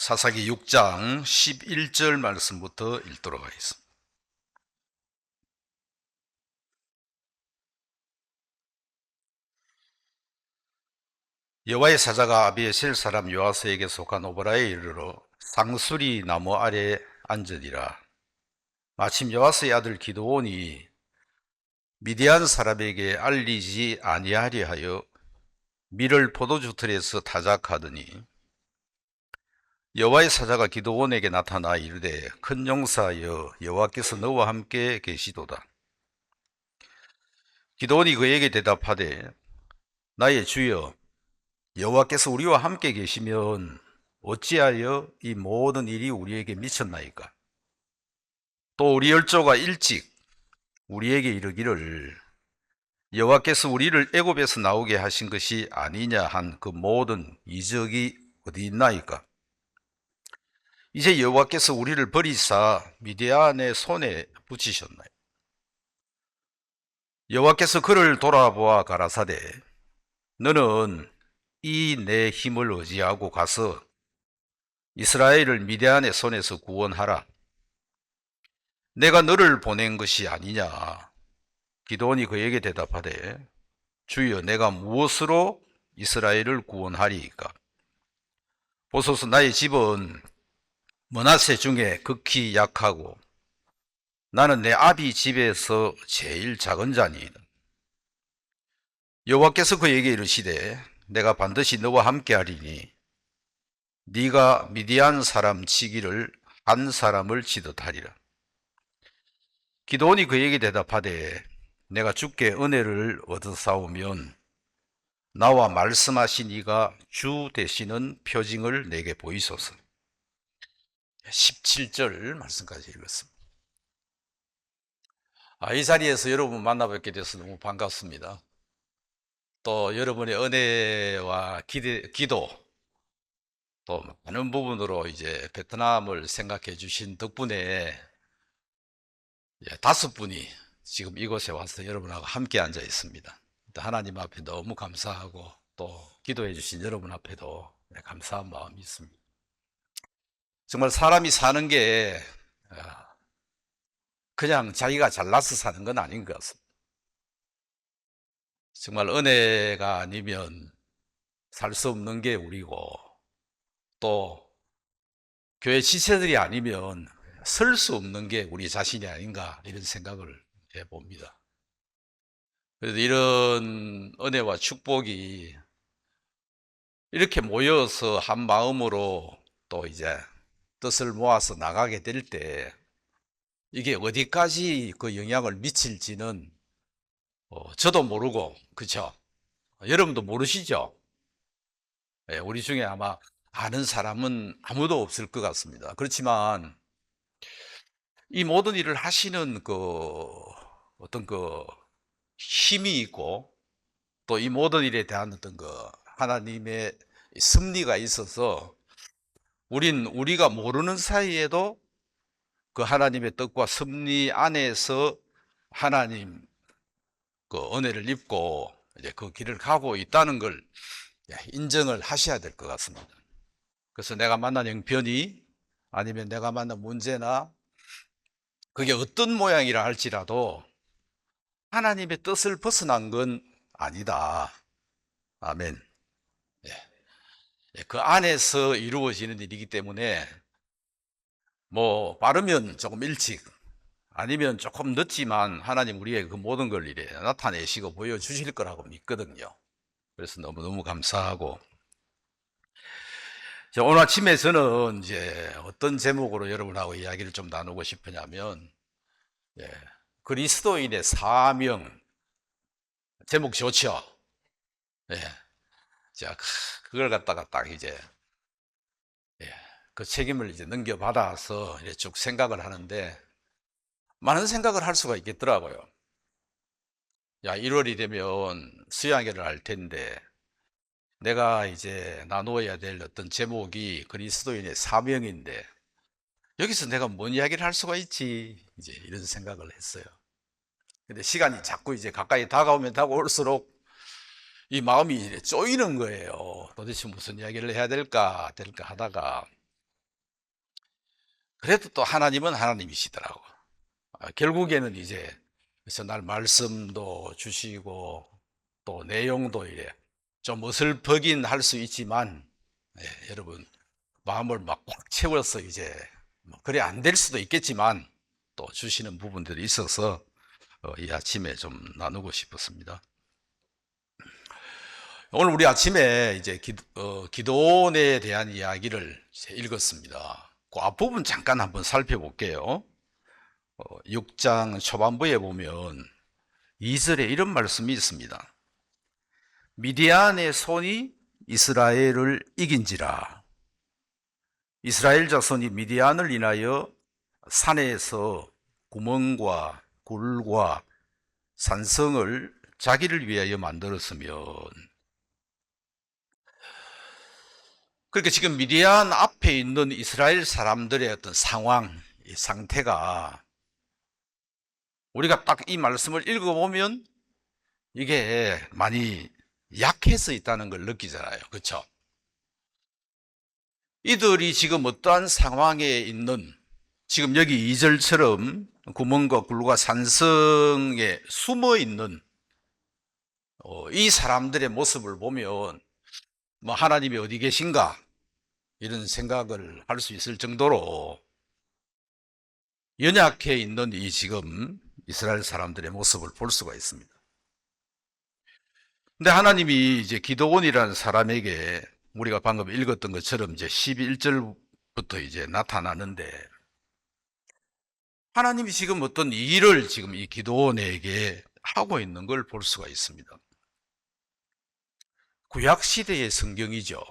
사사기 6장 11절 말씀부터 읽도록 하겠습니다. 여호와의 사자가 아비에셀 사람 요아스에게 속한 오보라에 이르러 상수리 나무 아래 앉으니라. 마침 요아스의 아들 기드온이 미디안 사람에게 알리지 아니하려 하여 밀을 포도주 틀에서 타작하더니 여호와의 사자가 기드온에게 나타나 이르되 큰 용사여 여호와께서 너와 함께 계시도다. 기드온이 그에게 대답하되 나의 주여 여호와께서 우리와 함께 계시면 어찌하여 이 모든 일이 우리에게 미쳤나이까? 또 우리 열조가 일찍 우리에게 이르기를 여호와께서 우리를 애굽에서 나오게 하신 것이 아니냐 한 그 모든 이적이 어디 있나이까? 이제 여호와께서 우리를 버리사 미디안의 손에 붙이셨나요? 여호와께서 그를 돌아보아 가라사대 너는 이 내 힘을 의지하고 가서 이스라엘을 미디안의 손에서 구원하라. 내가 너를 보낸 것이 아니냐. 기드온이 그에게 대답하되 주여 내가 무엇으로 이스라엘을 구원하리이까? 보소서 나의 집은 므낫세 중에 극히 약하고 나는 내 아비 집에서 제일 작은 자니이다. 여호와께서 그에게 이르시되 내가 반드시 너와 함께하리니 네가 미디안 사람 치기를 한 사람을 치듯 하리라. 기드온이 그에게 대답하되 내가 주께 은혜를 얻어싸우면 나와 말씀하신 이가 주 되시는 표징을 내게 보이소서. 17절 말씀까지 읽었습니다. 이 자리에서 여러분 만나뵙게 돼서 너무 반갑습니다. 또 여러분의 은혜와 기도 또 많은 부분으로 이제 베트남을 생각해 주신 덕분에 5분이 지금 이곳에 와서 여러분하고 함께 앉아 있습니다. 하나님 앞에 너무 감사하고 또 기도해 주신 여러분 앞에도 감사한 마음이 있습니다. 정말 사람이 사는 게 그냥 자기가 잘나서 사는 건 아닌 것 같습니다. 정말 은혜가 아니면 살 수 없는 게 우리고 또 교회 지체들이 아니면 설 수 없는 게 우리 자신이 아닌가 이런 생각을 해봅니다. 그래서 이런 은혜와 축복이 이렇게 모여서 한 마음으로 또 이제 뜻을 모아서 나가게 될 때 이게 어디까지 그 영향을 미칠지는 저도 모르고 그렇죠? 여러분도 모르시죠? 우리 중에 아마 아는 사람은 아무도 없을 것 같습니다. 그렇지만 이 모든 일을 하시는 어떤 힘이 있고 또 이 모든 일에 대한 어떤 하나님의 섭리가 있어서 우리가 모르는 사이에도 그 하나님의 뜻과 섭리 안에서 하나님 은혜를 입고 이제 그 길을 가고 있다는 걸 인정을 하셔야 될 것 같습니다. 그래서 내가 만난 형편이 아니면 내가 만난 문제나 그게 어떤 모양이라 할지라도 하나님의 뜻을 벗어난 건 아니다. 아멘. 그 안에서 이루어지는 일이기 때문에 뭐 빠르면 조금 일찍 아니면 조금 늦지만 하나님 우리에게 그 모든 걸 이래 나타내시고 보여주실 거라고 믿거든요. 그래서 너무너무 감사하고 오늘 아침에 저는 이제 어떤 제목으로 여러분하고 이야기를 좀 나누고 싶으냐면 그리스도인의 사명 제목 좋죠? 자, 그걸 갖다가 딱 이제 그 책임을 이제 넘겨받아서 이제 쭉 생각을 하는데 많은 생각을 할 수가 있겠더라고요. 1월이 되면 수양회를 할 텐데 내가 이제 나누어야 될 어떤 제목이 그리스도인의 사명인데 여기서 내가 뭔 이야기를 할 수가 있지 이제 이런 생각을 했어요. 근데 시간이 자꾸 이제 가까이 다가오면 다가올수록 이 마음이 쪼이는 거예요. 도대체 무슨 이야기를 해야 될까 하다가 그래도 또 하나님은 하나님이시더라고. 결국에는 이제 그래서 날 말씀도 주시고 또 내용도 이래 좀 어설프긴 할 수 있지만, 여러분 마음을 막 꽉 채워서 이제 뭐 그래 안 될 수도 있겠지만 또 주시는 부분들이 있어서 이 아침에 좀 나누고 싶었습니다. 오늘 우리 아침에 이제 기도원에 대한 이야기를 읽었습니다. 그 앞부분 잠깐 한번 살펴볼게요. 6장 초반부에 보면 2절에 이런 말씀이 있습니다. 미디안의 손이 이스라엘을 이긴지라. 이스라엘 자손이 미디안을 인하여 산에서 구멍과 굴과 산성을 자기를 위하여 만들었으면. 그러니까 지금 미디안 앞에 있는 이스라엘 사람들의 어떤 상황, 이 상태가 우리가 딱 이 말씀을 읽어보면 이게 많이 약해서 있다는 걸 느끼잖아요. 그렇죠? 이들이 지금 어떠한 상황에 있는, 지금 여기 2절처럼 구멍과 굴과 산성에 숨어 있는 이 사람들의 모습을 보면 뭐 하나님이 어디 계신가 이런 생각을 할 수 있을 정도로 연약해 있는 이 지금 이스라엘 사람들의 모습을 볼 수가 있습니다. 근데 하나님이 이제 기드온이라는 사람에게 우리가 방금 읽었던 것처럼 이제 11절부터 이제 나타나는데, 하나님이 지금 어떤 일을 지금 이 기드온에게 하고 있는 걸 볼 수가 있습니다. 구약시대의 성경이죠.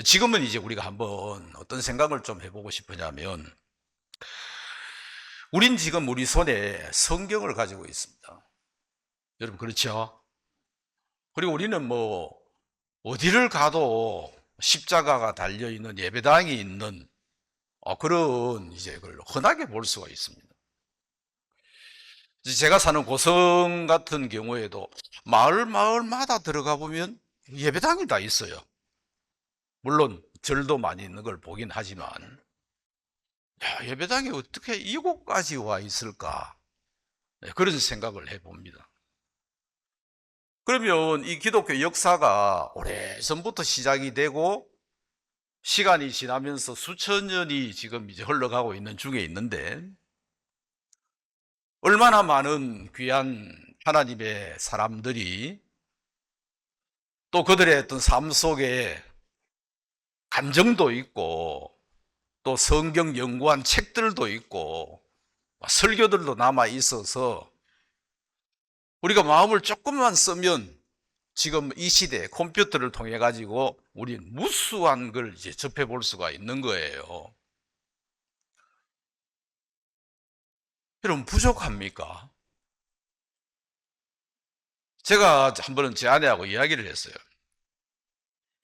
지금은 이제 우리가 한번 어떤 생각을 좀 해보고 싶으냐면, 우린 지금 우리 손에 성경을 가지고 있습니다. 여러분 그렇죠? 그리고 우리는 뭐 어디를 가도 십자가가 달려있는 예배당이 있는 그런 이제 그걸 흔하게 볼 수가 있습니다. 제가 사는 고성 같은 경우에도 마을마다 들어가 보면 예배당이 다 있어요. 물론 절도 많이 있는 걸 보긴 하지만, 예배당이 어떻게 이곳까지 와 있을까, 그런 생각을 해봅니다. 그러면 이 기독교 역사가 오래전부터 시작이 되고 시간이 지나면서 수천 년이 지금 이제 흘러가고 있는 중에 있는데, 얼마나 많은 귀한 하나님의 사람들이 또 그들의 어떤 삶 속에 감정도 있고 또 성경 연구한 책들도 있고 설교들도 남아 있어서 우리가 마음을 조금만 쓰면 지금 이 시대 컴퓨터를 통해 가지고 우리는 무수한 걸 이제 접해 볼 수가 있는 거예요. 여러분 부족합니까? 제가 한 번은 제 아내하고 이야기를 했어요.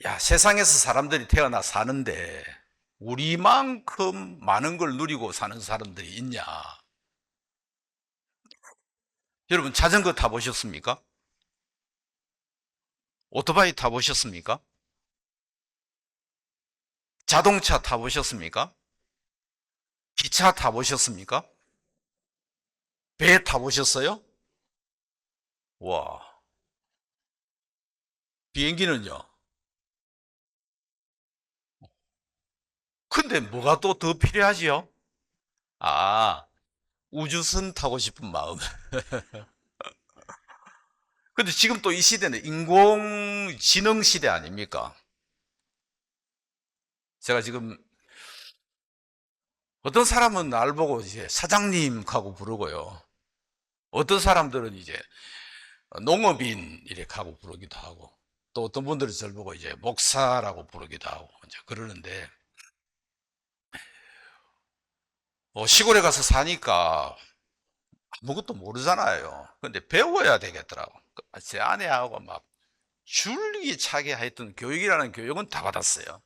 야, 세상에서 사람들이 태어나 사는데 우리만큼 많은 걸 누리고 사는 사람들이 있냐? 여러분 자전거 타보셨습니까? 오토바이 타보셨습니까? 자동차 타보셨습니까? 기차 타보셨습니까? 배 타보셨어요? 와, 비행기는요? 근데 뭐가 또 더 필요하지요? 아, 우주선 타고 싶은 마음. 근데 지금 또 이 시대는 인공지능 시대 아닙니까? 제가 지금 어떤 사람은 날 보고 이제 사장님 하고 부르고요. 어떤 사람들은 이제 농업인 이렇게 하고 부르기도 하고, 또 어떤 분들은 저를 보고 이제 목사라고 부르기도 하고 이제 그러는데, 시골에 가서 사니까 아무것도 모르잖아요. 근데 배워야 되겠더라고. 제 아내하고 막 줄기차게 하여튼 교육이라는 교육은 다 받았어요.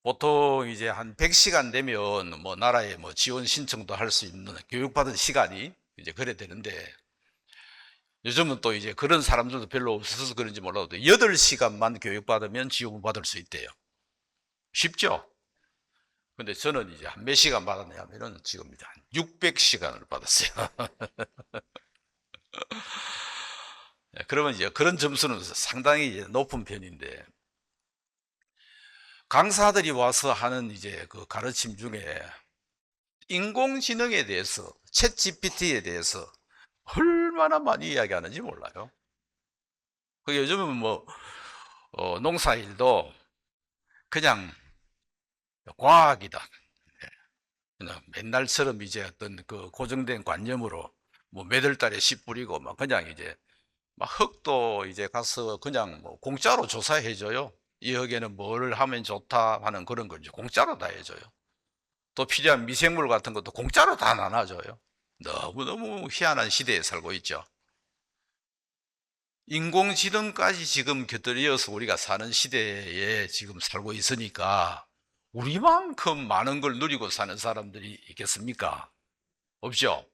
보통 이제 한 100시간 되면 뭐 나라에 뭐 지원 신청도 할 수 있는 교육받은 시간이 이제 그래 되는데, 요즘은 또 이제 그런 사람들도 별로 없어서 그런지 몰라도 8시간만 교육받으면 지원을 받을 수 있대요. 쉽죠? 근데 저는 이제 한 몇 시간 받았냐면은 지금 이제 한 600시간을 받았어요. 그러면 이제 그런 점수는 상당히 이제 높은 편인데, 강사들이 와서 하는 이제 그 가르침 중에 인공지능에 대해서, 챗 GPT에 대해서 얼마나 많이 이야기하는지 몰라요. 그 요즘은 뭐 농사일도 그냥 과학이다. 그냥 맨날처럼 이제 어떤 그 고정된 관념으로 뭐 매달 달에 씨 뿌리고 막 그냥 이제 막 흙도 이제 가서 그냥 뭐 공짜로 조사해줘요. 이 흙에는 뭘 하면 좋다 하는 그런 걸 이제 공짜로 다 해줘요. 또 필요한 미생물 같은 것도 공짜로 다 나눠줘요. 너무너무 희한한 시대에 살고 있죠. 인공지능까지 지금 곁들여서 우리가 사는 시대에 지금 살고 있으니까 우리만큼 많은 걸 누리고 사는 사람들이 있겠습니까? 없죠.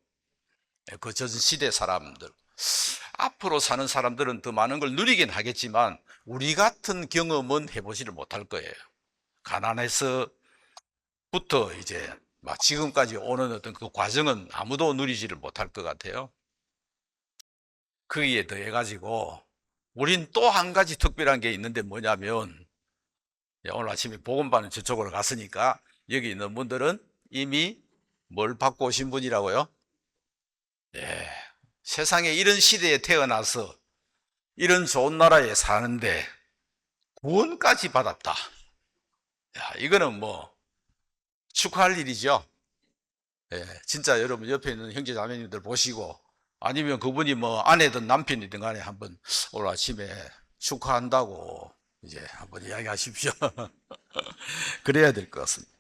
그 전 시대 사람들. 앞으로 사는 사람들은 더 많은 걸 누리긴 하겠지만 우리 같은 경험은 해보지를 못할 거예요. 가난해서부터 이제 막 지금까지 오는 어떤 그 과정은 아무도 누리지를 못할 것 같아요. 거기에 더해 가지고 우린 또 한 가지 특별한 게 있는데 뭐냐면, 오늘 아침에 보건반은 저쪽으로 갔으니까 여기 있는 분들은 이미 뭘 받고 오신 분이라고요? 예. 세상에 이런 시대에 태어나서 이런 좋은 나라에 사는데 구원까지 받았다. 야, 이거는 뭐 축하할 일이죠. 예, 진짜 여러분 옆에 있는 형제 자매님들 보시고, 아니면 그분이 뭐 아내든 남편이든 간에 한번 오늘 아침에 축하한다고 이제 한번 이야기하십시오. 그래야 될 것 같습니다.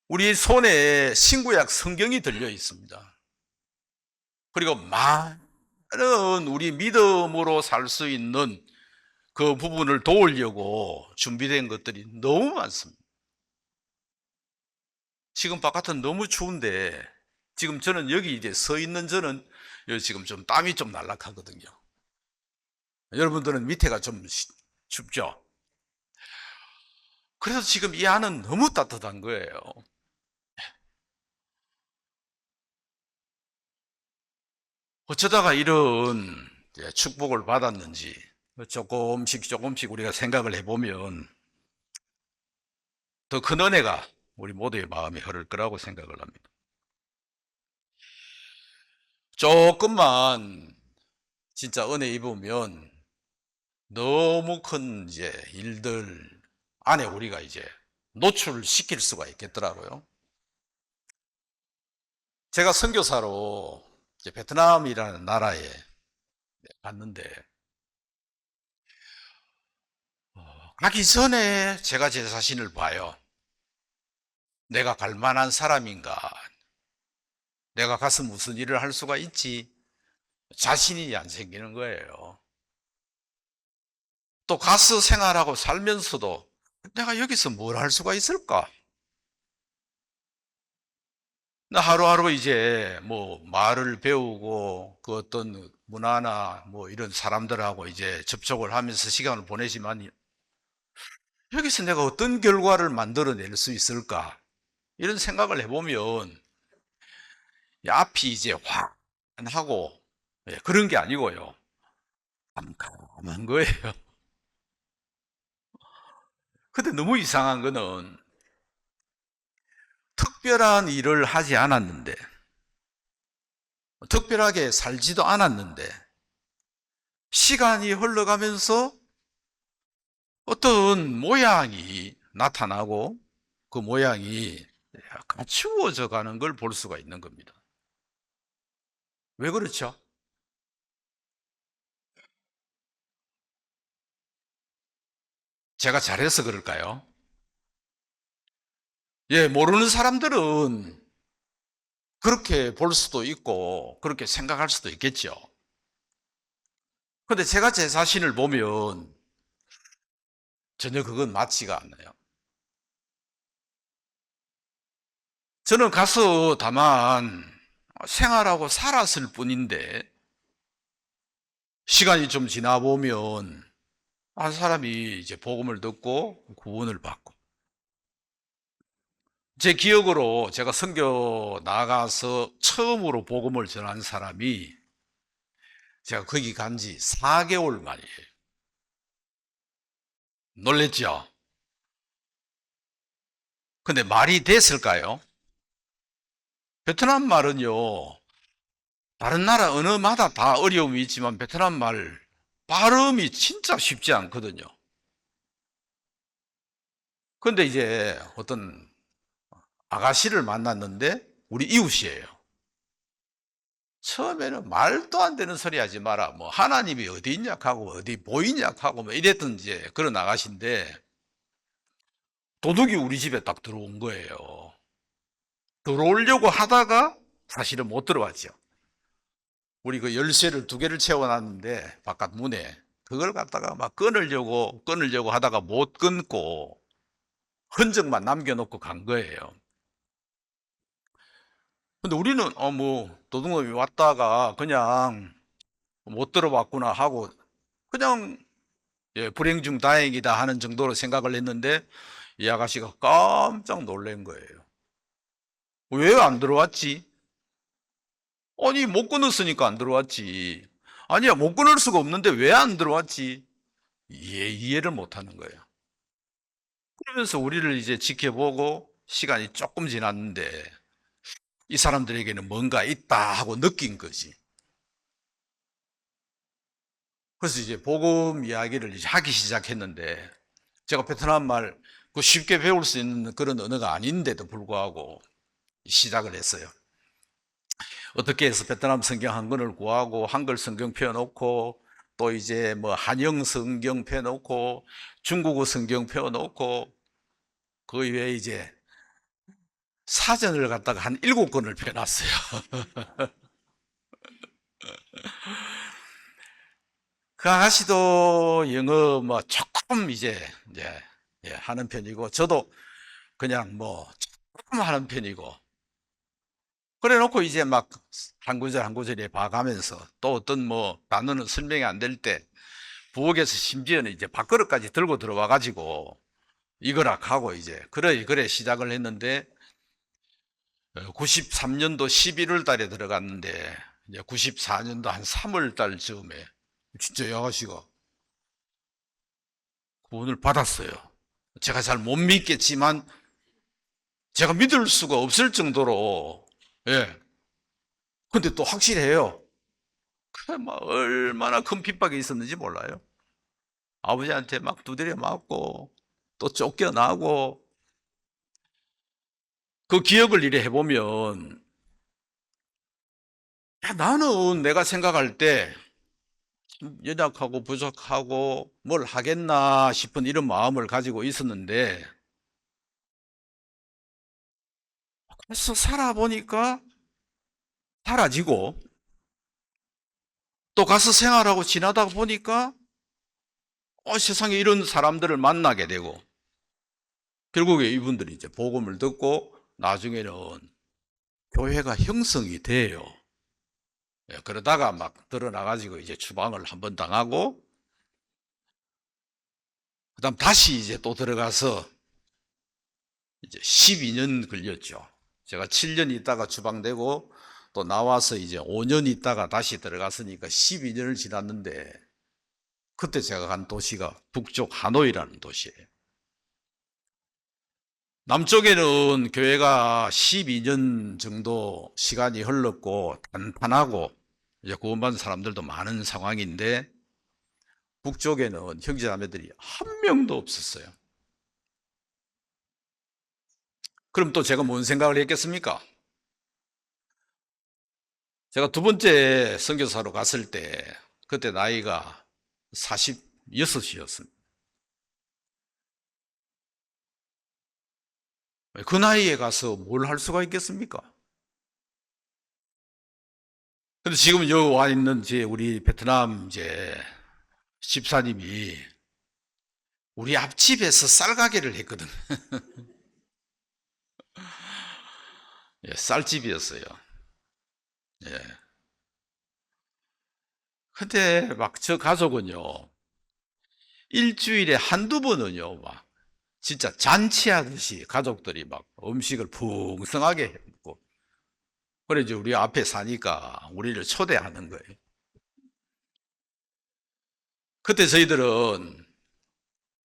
우리 손에 신구약 성경이 들려 있습니다. 그리고 많은 우리 믿음으로 살 수 있는 그 부분을 도우려고 준비된 것들이 너무 많습니다. 지금 바깥은 너무 추운데, 지금 저는 여기 이제 서 있는 저는 지금 좀 땀이 좀 날락하거든요. 여러분들은 밑에가 좀 춥죠? 그래서 지금 이 안은 너무 따뜻한 거예요. 어쩌다가 이런 축복을 받았는지 조금씩 조금씩 우리가 생각을 해보면 더 큰 은혜가 우리 모두의 마음에 흐를 거라고 생각을 합니다. 조금만 진짜 은혜 입으면 너무 큰 이제 일들 안에 우리가 이제 노출시킬 수가 있겠더라고요. 제가 선교사로 이제 베트남이라는 나라에 갔는데, 가기 전에 제가 제 자신을 봐요. 내가 갈 만한 사람인가? 내가 가서 무슨 일을 할 수가 있지? 자신이 안 생기는 거예요. 또 가서 생활하고 살면서도 내가 여기서 뭘 할 수가 있을까? 나 하루하루 이제 뭐 말을 배우고 그 어떤 문화나 뭐 이런 사람들하고 이제 접촉을 하면서 시간을 보내지만 여기서 내가 어떤 결과를 만들어낼 수 있을까? 이런 생각을 해보면 앞이 이제 환하고, 그런 게 아니고요. 깜깜한 거예요. 근데 너무 이상한 거는 특별한 일을 하지 않았는데, 특별하게 살지도 않았는데, 시간이 흘러가면서 어떤 모양이 나타나고 그 모양이 갖추어져 가는 걸 볼 수가 있는 겁니다. 왜 그렇죠? 제가 잘해서 그럴까요? 예, 모르는 사람들은 그렇게 볼 수도 있고 그렇게 생각할 수도 있겠죠. 근데 제가 제 자신을 보면 전혀 그건 맞지가 않아요. 저는 가서 다만 생활하고 살았을 뿐인데, 시간이 좀 지나 보면 한 사람이 이제 복음을 듣고 구원을 받고, 제 기억으로 제가 선교 나가서 처음으로 복음을 전한 사람이 제가 거기 간지 4개월 만이에요. 놀랬죠? 근데 말이 됐을까요? 베트남 말은요, 다른 나라 언어마다 다 어려움이 있지만 베트남 말 발음이 진짜 쉽지 않거든요. 근데 이제 어떤 아가씨를 만났는데 우리 이웃이에요. 처음에는 말도 안 되는 소리 하지 마라. 뭐 하나님이 어디 있냐 하고 어디 보이냐 하고 뭐 이랬던 이제 그런 아가씨인데 도둑이 우리 집에 딱 들어온 거예요. 들어오려고 하다가 사실은 못 들어왔죠. 우리 그 열쇠를 2개를 채워놨는데 바깥 문에 그걸 갖다가 막 끊으려고 하다가 못 끊고 흔적만 남겨놓고 간 거예요. 근데 우리는 뭐 도둑놈이 왔다가 그냥 못 들어왔구나 하고 그냥 예, 불행 중 다행이다 하는 정도로 생각을 했는데 이 아가씨가 깜짝 놀란 거예요. 왜 안 들어왔지? 아니 못 끊었으니까 안 들어왔지. 아니야 못 끊을 수가 없는데 왜 안 들어왔지? 이해를 못 하는 거예요. 그러면서 우리를 이제 지켜보고 시간이 조금 지났는데 이 사람들에게는 뭔가 있다 하고 느낀 거지. 그래서 이제 복음 이야기를 이제 하기 시작했는데 제가 베트남 말 그 쉽게 배울 수 있는 그런 언어가 아닌데도 불구하고 시작을 했어요. 어떻게 해서 베트남 성경 한 권을 구하고 한글 성경 펴놓고 또 이제 뭐 한영 성경 펴놓고 중국어 성경 펴놓고 그 외에 이제 사전을 갖다가 한 7권을 펴놨어요. 그 아가씨도 영어 뭐 조금 이제 예, 하는 편이고 저도 그냥 뭐 조금 하는 편이고 그래 놓고 이제 막 한 구절 한 구절에 봐가면서 또 어떤 뭐 단어는 설명이 안 될 때 부엌에서 심지어는 이제 밥그릇까지 들고 들어와 가지고 이거라 하고 이제 그래 시작을 했는데 93년도 11월 달에 들어갔는데 이제 94년도 한 3월 달 즈음에 진짜 이 아가씨가 구원을 받았어요. 제가 잘 못 믿겠지만 제가 믿을 수가 없을 정도로 예. 근데 또 확실해요. 그 막 얼마나 큰 핍박이 있었는지 몰라요. 아버지한테 막 두드려 맞고 또 쫓겨나고 그 기억을 이래 해보면 야, 나는 내가 생각할 때 연약하고 부족하고 뭘 하겠나 싶은 이런 마음을 가지고 있었는데 그래서 살아보니까 사라지고 또 가서 생활하고 지나다 보니까 세상에 이런 사람들을 만나게 되고 결국에 이분들이 이제 복음을 듣고 나중에는 교회가 형성이 돼요. 예, 그러다가 막 드러나가지고 이제 추방을 한번 당하고 그다음 다시 이제 또 들어가서 이제 12년 걸렸죠. 제가 7년 있다가 추방되고 또 나와서 이제 5년 있다가 다시 들어갔으니까 12년을 지났는데 그때 제가 간 도시가 북쪽 하노이라는 도시예요. 남쪽에는 교회가 12년 정도 시간이 흘렀고 단단하고 이제 구원받은 사람들도 많은 상황인데 북쪽에는 형제자매들이 한 명도 없었어요. 그럼 또 제가 뭔 생각을 했겠습니까? 제가 2번째 선교사로 갔을 때 그때 나이가 46이었습니다. 그 나이에 가서 뭘 할 수가 있겠습니까? 근데 지금 여기 와 있는 우리 베트남 집사님이 우리 앞집에서 쌀가게를 했거든. 예, 쌀집이었어요. 예. 근데 막 저 가족은요, 일주일에 한두 번은요, 막, 진짜 잔치하듯이 가족들이 막 음식을 풍성하게 해먹고, 그래, 이제 우리 앞에 사니까 우리를 초대하는 거예요. 그때 저희들은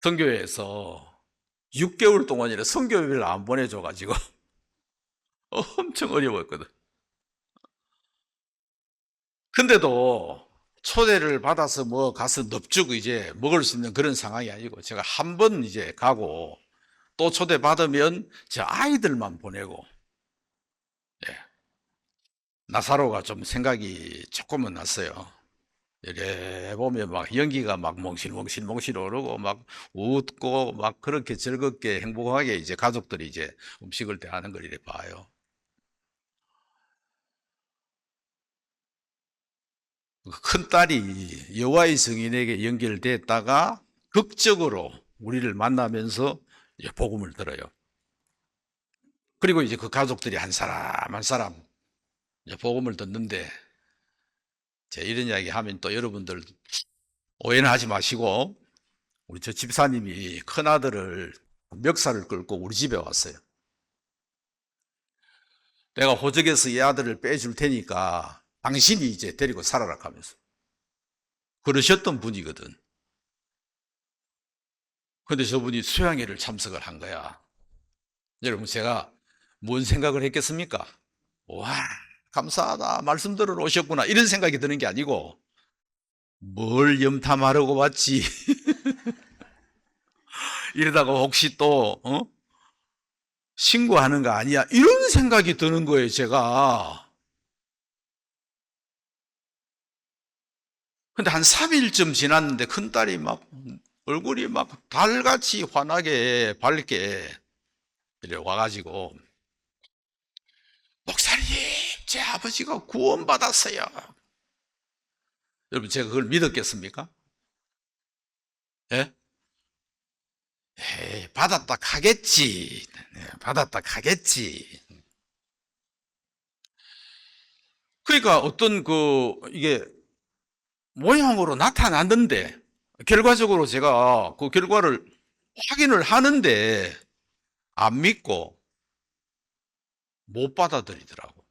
선교회에서 6개월 동안이나 선교회를 안 보내줘가지고 엄청 어려웠거든. 근데도 초대를 받아서 뭐 가서 넙죽 이제 먹을 수 있는 그런 상황이 아니고 제가 한 번 이제 가고 또 초대 받으면 제 아이들만 보내고, 예, 나사로가 좀 생각이 조금은 났어요. 이래 보면 막 연기가 막 몽실몽실 오르고 막 웃고 막 그렇게 즐겁게 행복하게 이제 가족들이 이제 음식을 대하는 걸 이래 봐요. 큰 딸이 여호와의 증인에게 연결됐다가 극적으로 우리를 만나면서 이제 복음을 들어요. 그리고 이제 그 가족들이 한 사람 한 사람 이제 복음을 듣는데, 제가 이런 이야기 하면 또 여러분들 오해는 하지 마시고, 우리 저 집사님이 큰아들을 멱살을 끌고 우리 집에 왔어요. 내가 호적에서 이 아들을 빼줄 테니까 당신이 이제 데리고 살아라 하면서 그러셨던 분이거든. 근데 저분이 수양회를 참석을 한 거야. 여러분, 제가 뭔 생각을 했겠습니까? 와, 감사하다, 말씀 들으러 오셨구나, 이런 생각이 드는 게 아니고, 뭘 염탐하려고 왔지 이러다가 혹시 또 신고하는 거 아니야, 이런 생각이 드는 거예요, 제가. 근데 한 3일쯤 지났는데 큰딸이 막 얼굴이 막 달같이 환하게 밝게 이래 와가지고, 목사님, 제 아버지가 구원받았어요. 여러분, 제가 그걸 믿었겠습니까? 예? 에이, 받았다 하겠지. 네, 받았다 하겠지. 그러니까 어떤 이게 모양으로 나타났는데, 결과적으로 제가 그 결과를 확인을 하는데 안 믿고 못 받아들이더라고.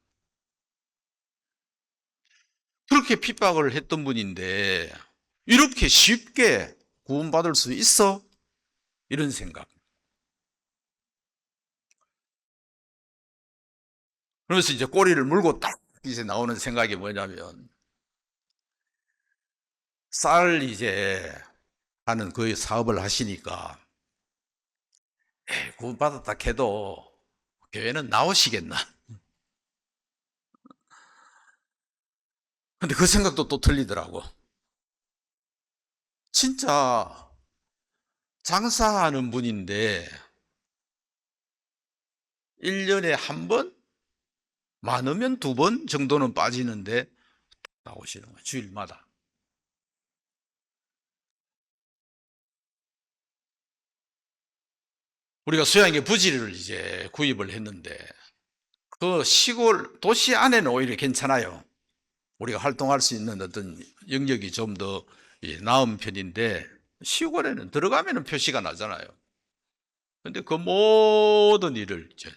그렇게 핍박을 했던 분인데 이렇게 쉽게 구원받을 수 있어? 이런 생각. 그러면서 이제 꼬리를 물고 딱 이제 나오는 생각이 뭐냐면, 쌀 이제 하는 그 사업을 하시니까, 에이, 구원받았다 해도 교회는 나오시겠나? 근데 그 생각도 또 틀리더라고. 진짜 장사하는 분인데 1년에 한 번, 많으면 2번 정도는 빠지는데 나오시는 거예요, 주일마다. 우리가 수양의 부지를 이제 구입을 했는데 그 시골 도시 안에는 오히려 괜찮아요. 우리가 활동할 수 있는 어떤 영역이 좀 더 나은 편인데, 시골에는 들어가면 표시가 나잖아요. 근데 그 모든 일을 이제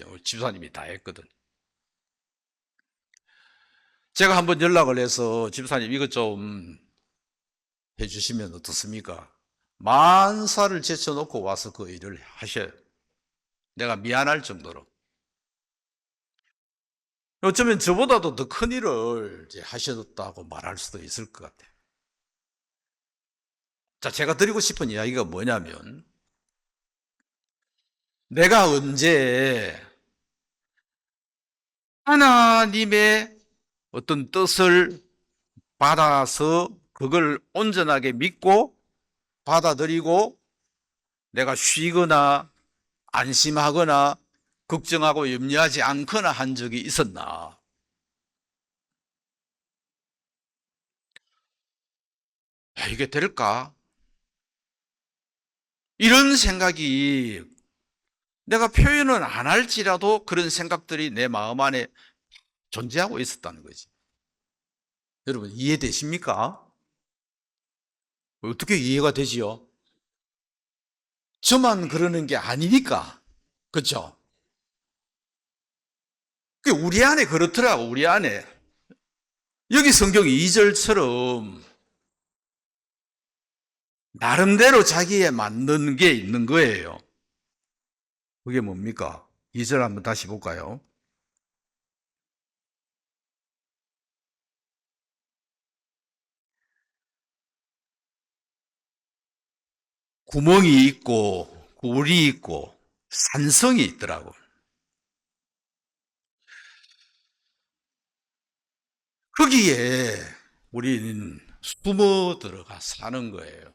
우리 집사님이 다 했거든. 제가 한번 연락을 해서, 집사님 이것 좀 해주시면 어떻습니까? 만사를 제쳐놓고 와서 그 일을 하셔요. 내가 미안할 정도로. 어쩌면 저보다도 더 큰 일을 이제 하셨다고 말할 수도 있을 것 같아요. 자, 제가 드리고 싶은 이야기가 뭐냐면, 내가 언제 하나님의 어떤 뜻을 받아서 그걸 온전하게 믿고 받아들이고 내가 쉬거나 안심하거나 걱정하고 염려하지 않거나 한 적이 있었나? 이게 될까? 이런 생각이, 내가 표현은 안 할지라도 그런 생각들이 내 마음 안에 존재하고 있었다는 거지. 여러분, 이해되십니까? 어떻게 이해가 되지요? 저만 그러는 게 아니니까. 그렇죠? 우리 안에 그렇더라고, 우리 안에. 여기 성경 2절처럼 나름대로 자기에 맞는 게 있는 거예요. 그게 뭡니까? 2절 한번 다시 볼까요? 구멍이 있고, 굴이 있고, 산성이 있더라고. 거기에 우리는 숨어 들어가 사는 거예요.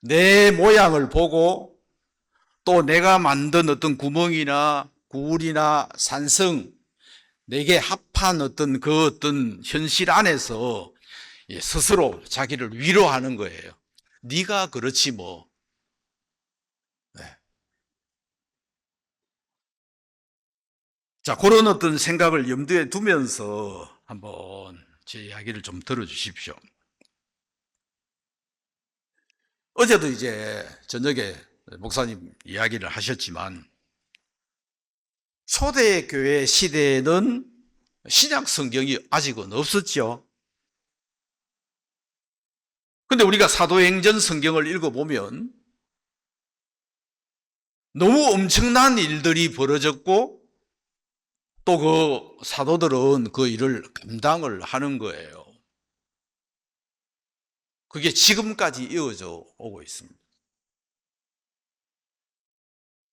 내 모양을 보고 또 내가 만든 어떤 구멍이나 굴이나 산성, 내게 합한 어떤 현실 안에서 스스로 자기를 위로하는 거예요. 네가 그렇지 뭐. 네. 자, 그런 어떤 생각을 염두에 두면서 한번 제 이야기를 좀 들어주십시오. 어제도 이제 저녁에 목사님 이야기를 하셨지만 초대교회 시대에는 신약 성경이 아직은 없었죠. 근데 우리가 사도행전 성경을 읽어보면 너무 엄청난 일들이 벌어졌고 또 그 사도들은 그 일을 감당을 하는 거예요. 그게 지금까지 이어져 오고 있습니다.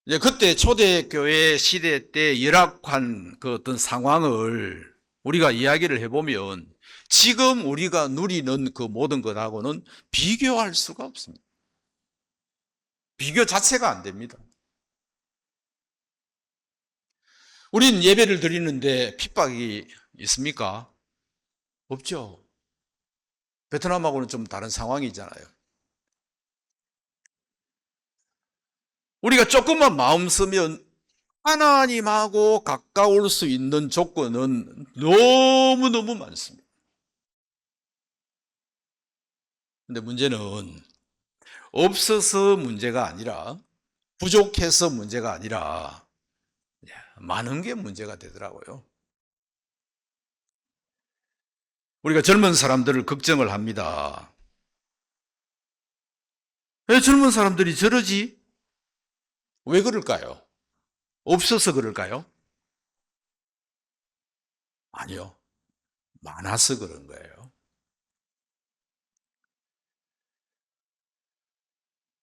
이제 그때 초대교회 시대 때 열악한 그 어떤 상황을 우리가 이야기를 해보면 지금 우리가 누리는 그 모든 것하고는 비교할 수가 없습니다. 비교 자체가 안 됩니다. 우린 예배를 드리는데 핍박이 있습니까? 없죠. 베트남하고는 좀 다른 상황이잖아요. 우리가 조금만 마음 쓰면 하나님하고 가까울 수 있는 조건은 너무너무 많습니다. 근데 문제는 없어서 문제가 아니라 부족해서 문제가 아니라 많은 게 문제가 되더라고요. 우리가 젊은 사람들을 걱정을 합니다. 왜 젊은 사람들이 저러지? 왜 그럴까요? 없어서 그럴까요? 아니요. 많아서 그런 거예요.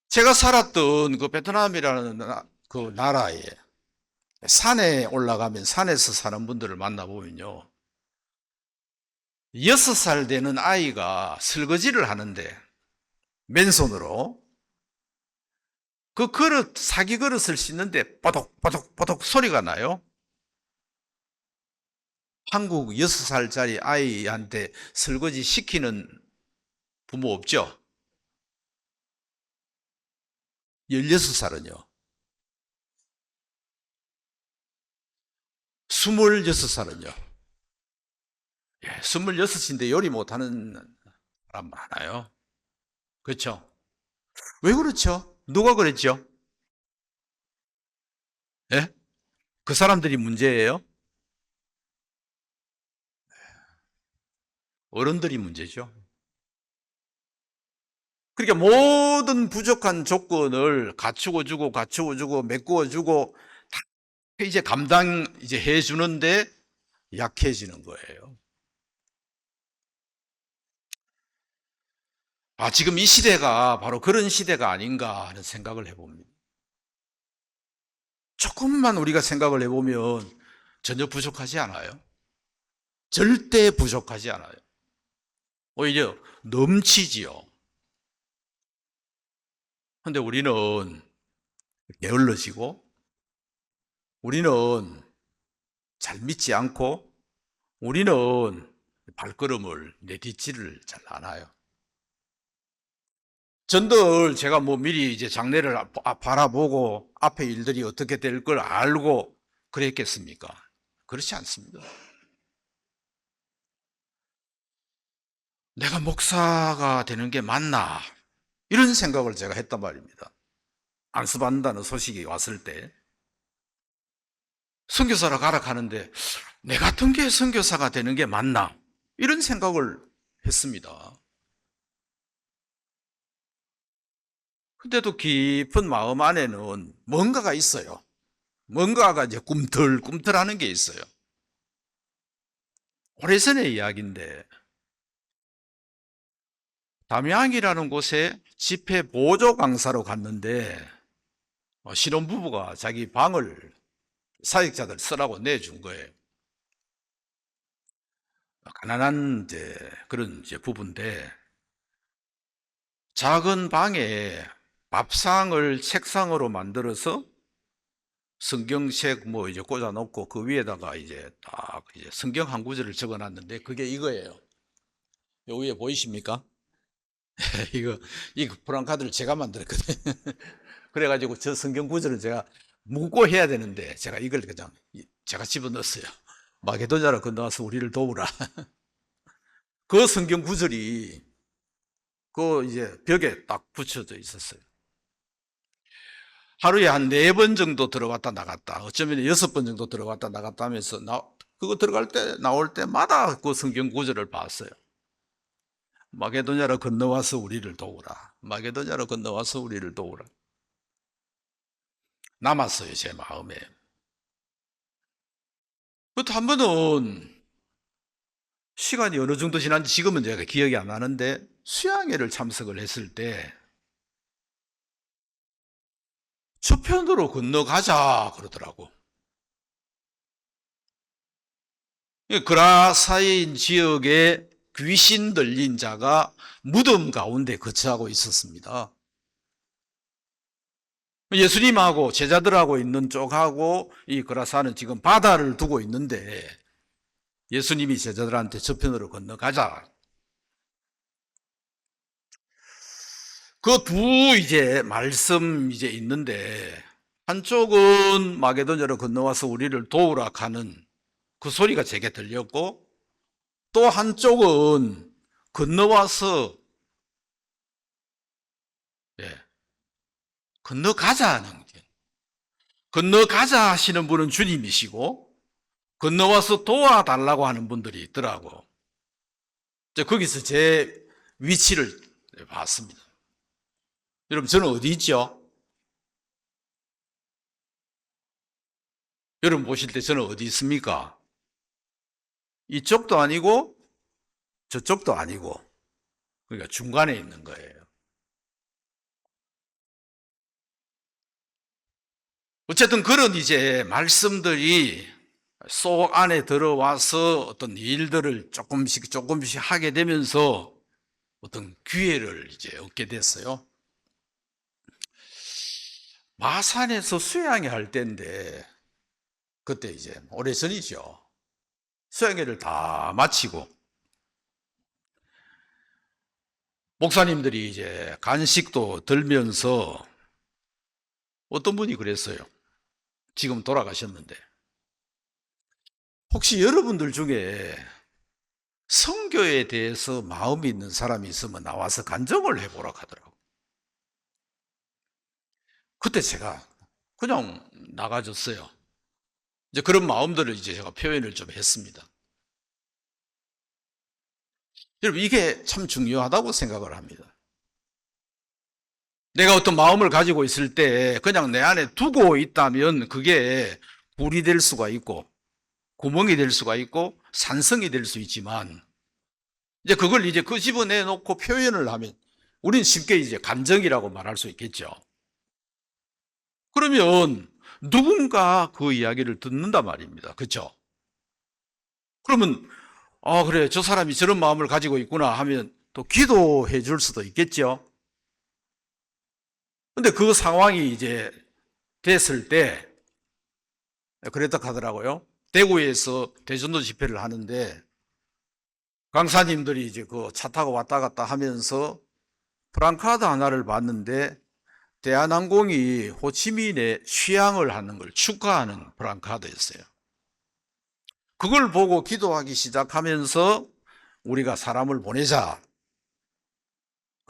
제가 살았던 그 베트남이라는 그 나라에 산에 올라가면 산에서 사는 분들을 만나보면요. 6살 되는 아이가 설거지를 하는데 맨손으로 그 그릇, 사기 그릇을 씻는데 뽀독뽀독뽀독 소리가 나요. 한국 6살짜리 아이한테 설거지 시키는 부모 없죠? 16살은요. 26살은요. 예, 26인데 요리 못하는 사람 많아요. 그렇죠? 왜 그렇죠? 누가 그랬죠? 예? 그 사람들이 문제예요? 어른들이 문제죠. 그러니까 모든 부족한 조건을 갖추어 주고 메꾸어 주고 이제 감당 이제 해 주는데 약해지는 거예요. 아, 지금 이 시대가 바로 그런 시대가 아닌가 하는 생각을 해봅니다. 조금만 우리가 생각을 해보면 전혀 부족하지 않아요. 절대 부족하지 않아요. 오히려 넘치지요. 근데 우리는 게을러지고 우리는 잘 믿지 않고 우리는 발걸음을 내딛지를 잘 않아요. 전들 제가 뭐 미리 이제 장래를 바라보고 앞에 일들이 어떻게 될 걸 알고 그랬겠습니까? 그렇지 않습니다. 내가 목사가 되는 게 맞나? 이런 생각을 제가 했단 말입니다. 안수받는다는 소식이 왔을 때. 선교사로 가라 하는데 내 같은 게 선교사가 되는 게 맞나? 이런 생각을 했습니다. 근데도 깊은 마음 안에는 뭔가가 있어요. 뭔가가 이제 꿈틀꿈틀하는 게 있어요. 오래전의 이야기인데 담양이라는 곳에 집회 보조 강사로 갔는데 신혼부부가 자기 방을 사역자들 쓰라고 내준 거예요. 가난한 그런 부부인데 작은 방에 밥상을 책상으로 만들어서 성경책 이제 꽂아놓고 그 위에다가 딱 성경 한 구절을 적어놨는데 그게 이거예요. 요 위에 보이십니까? 이거 프랑카드를 제가 만들었거든요. 그래가지고 저 성경 구절은 제가 묵고 해야 되는데 제가 이걸 그냥 제가 집어넣었어요. 마게도냐로 건너와서 우리를 도우라. 그 성경 구절이 그 벽에 딱 붙여져 있었어요. 하루에 한 4번 정도 들어갔다 나갔다, 어쩌면 6번 정도 들어갔다 나갔다 하면서 그거 들어갈 때 나올 때마다 그 성경 구절을 봤어요. 마게도냐로 건너와서 우리를 도우라. 마게도냐로 건너와서 우리를 도우라. 남았어요, 제 마음에. 그것도 한 번은 시간이 어느 정도 지난지 지금은 제가 기억이 안 나는데 수양회를 참석을 했을 때 저편으로 건너가자 그러더라고. 그라사인 지역에 귀신 들린 자가 무덤 가운데 거처하고 있었습니다. 예수님하고 제자들하고 있는 쪽하고 이 그라사는 지금 바다를 두고 있는데 예수님이 제자들한테 저편으로 건너가자. 그 두 말씀 있는데 한쪽은 마게도냐로 건너와서 우리를 도우라 하는 그 소리가 제게 들렸고 또 한쪽은 건너와서 건너가자는 게 건너가자 하시는 분은 주님이시고 건너와서 도와달라고 하는 분들이 있더라고. 거기서 제 위치를 봤습니다. 여러분 저는 어디 있죠? 여러분 보실 때 저는 어디 있습니까? 이쪽도 아니고 저쪽도 아니고 그러니까 중간에 있는 거예요. 어쨌든 그런 말씀들이 속 안에 들어와서 어떤 일들을 조금씩 하게 되면서 어떤 기회를 얻게 됐어요. 마산에서 수양회 할 때인데 그때 오래전이죠. 수양회를 다 마치고 목사님들이 간식도 들면서 어떤 분이 그랬어요. 지금 돌아가셨는데 혹시 여러분들 중에 선교에 대해서 마음이 있는 사람이 있으면 나와서 간증을 해보라 하더라고요. 그때 제가 그냥 나가줬어요. 그런 마음들을 제가 표현을 좀 했습니다. 여러분 이게 참 중요하다고 생각을 합니다. 내가 어떤 마음을 가지고 있을 때 그냥 내 안에 두고 있다면 그게 불이 될 수가 있고 구멍이 될 수가 있고 산성이 될 수 있지만 그걸 그 집어내놓고 표현을 하면 우리는 쉽게 감정이라고 말할 수 있겠죠. 그러면 누군가 그 이야기를 듣는단 말입니다. 그렇죠? 그러면 그래 저 사람이 저런 마음을 가지고 있구나 하면 또 기도해 줄 수도 있겠죠. 근데 그 상황이 됐을 때 그랬다 하더라고요. 대구에서 대전도 집회를 하는데 강사님들이 그 차 타고 왔다 갔다 하면서 프랑카드 하나를 봤는데 대한항공이 호치민에 취항을 하는 걸 축하하는 프랑카드였어요. 그걸 보고 기도하기 시작하면서 우리가 사람을 보내자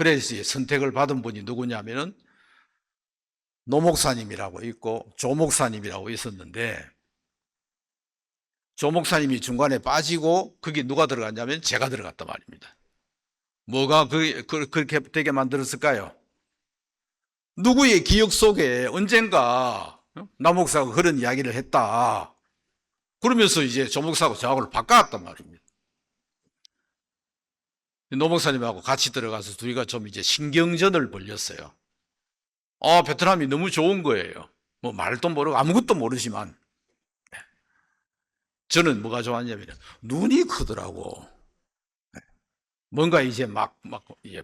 그래서 선택을 받은 분이 누구냐면은 노 목사님이라고 있고 조 목사님이라고 있었는데, 조 목사님이 중간에 빠지고 거기 누가 들어갔냐면 제가 들어갔단 말입니다. 뭐가 그렇게 되게 만들었을까요? 누구의 기억 속에 언젠가 나 목사가 그런 이야기를 했다, 그러면서 이제 조 목사하고 저하고를 바꿨단 말입니다. 노 목사님하고 같이 들어가서 둘이가 좀 이제 신경전을 벌였어요. 베트남이 너무 좋은 거예요. 뭐 말도 모르고 아무것도 모르지만, 저는 뭐가 좋았냐면 눈이 크더라고. 뭔가 이제 막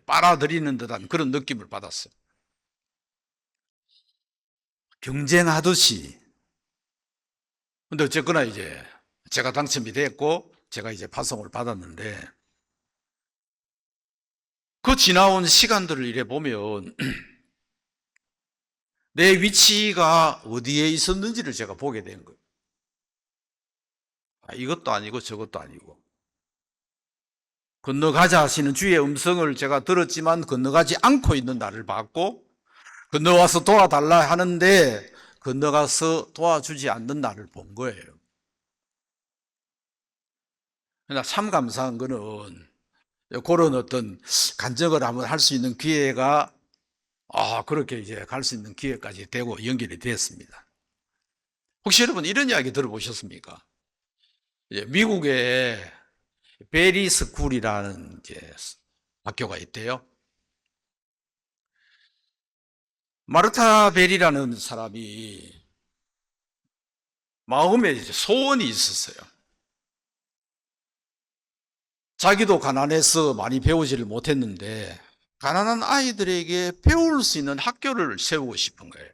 빨아들이는 듯한 그런 느낌을 받았어요. 경쟁하듯이. 근데 어쨌거나 이제 제가 당첨이 됐고 제가 이제 파송을 받았는데, 그 지나온 시간들을 이래 보면 내 위치가 어디에 있었는지를 제가 보게 된 거예요. 이것도 아니고 저것도 아니고, 건너가자 하시는 주의 음성을 제가 들었지만 건너가지 않고 있는 나를 봤고, 건너와서 도와달라 하는데 건너가서 도와주지 않는 나를 본 거예요. 그러나 참 감사한 거는 그런 어떤 간증을 한번 할 수 있는 기회가, 그렇게 이제 갈 수 있는 기회까지 되고 연결이 됐습니다. 혹시 여러분 이런 이야기 들어보셨습니까? 미국에 베리 스쿨이라는 이제 학교가 있대요. 마르타 베리라는 사람이 마음에 이제 소원이 있었어요. 자기도 가난해서 많이 배우지를 못했는데 가난한 아이들에게 배울 수 있는 학교를 세우고 싶은 거예요.